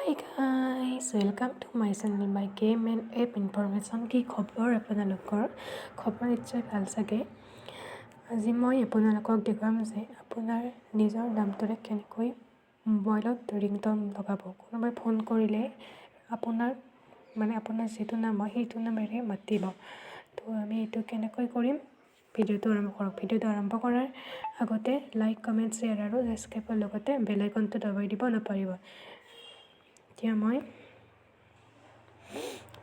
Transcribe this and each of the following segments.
Hi guys, welcome to my channel by game and app information. কি খবৰ আপোনালোকৰ খবৰ নিশ্চয় ভাল চাগে আজি মই আপোনালোকক দেখাম যে আপোনাৰ নিজৰ নামটোৰে কেনেকৈ মোবাইলত ৰিংটন লগাব কোনোবাই ফোন কৰিলে আপোনাৰ যিটো নাম হয় সেইটো নামেৰে মাতিব তো আমি এইটো কেনেকৈ কৰিম ভিডিঅ'টো আৰম্ভ কৰাৰ আগতে লাইক কমেণ্ট শ্বেয়াৰ আৰু সাবস্ক্ৰাইবৰ লগতে বেল আইকনটো দবাই দিব নাপাহৰিব এতিয়া মই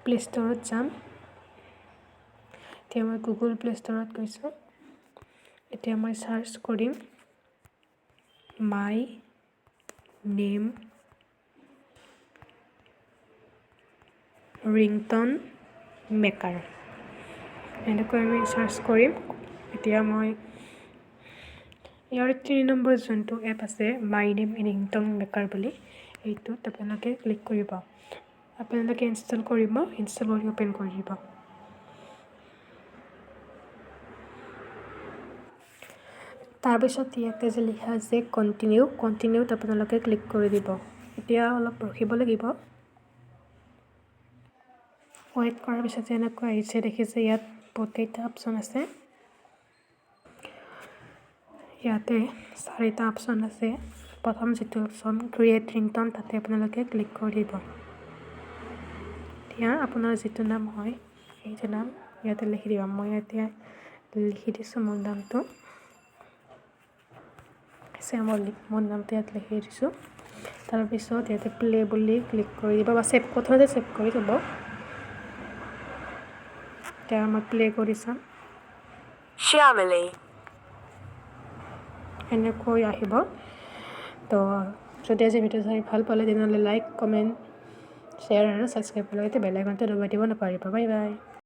প্লে ষ্টৰত যাম এতিয়া মই গুগল প্লে ষ্টৰত গৈছোঁ এতিয়া মই সাৰ্চ কৰিম মাই নেম ৰিংটন মেকাৰ এনেকৈ আমি সাৰ্চ কৰিম এতিয়া মই ইয়াৰ 3 নম্বৰ যোনটো এপ আছে মাই নেম ৰিংটন মেকাৰ বুলি এইটোত আপোনালোকে ক্লিক কৰিব আপোনালোকে ইনষ্টল কৰি ওপেন কৰি দিব তাৰপিছত ইয়াতে যে লিখা আছে কণ্টিনিউত আপোনালোকে ক্লিক কৰি দিব এতিয়া অলপ ৰখিব লাগিব ৱেইট কৰাৰ পিছত এনেকৈ আহিছে দেখিছে ইয়াত বহুতকেইটা অপশ্যন আছে ইয়াতে 4টা অপশ্যন আছে প্ৰথম যিটো অপশ্যন ক্ৰিয়েট ৰিংটন তাতে আপোনালোকে ক্লিক কৰি দিব এতিয়া আপোনাৰ যিটো নাম হয় সেইটো নাম ইয়াতে লিখি দিব মই এতিয়া লিখি দিছোঁ মোৰ নামটো মোৰ নামটো ইয়াত লিখি দিছোঁ তাৰপিছত ইয়াতে প্লে বুলি ক্লিক কৰি দিব বা প্ৰথমতে ছেভ কৰি দিব এতিয়া মই প্লে কৰি চাম শ্যামলী এনেকৈ আহিব তো যদি আজি ভিডিঅ' চাই ভাল পালে তেনেহ'লে লাইক কমেণ্ট শ্বেয়াৰ আৰু ছাবস্ক্ৰাইব লগতে বেল আইকনটো দবাই দিব নাপাহৰিব বাই বাই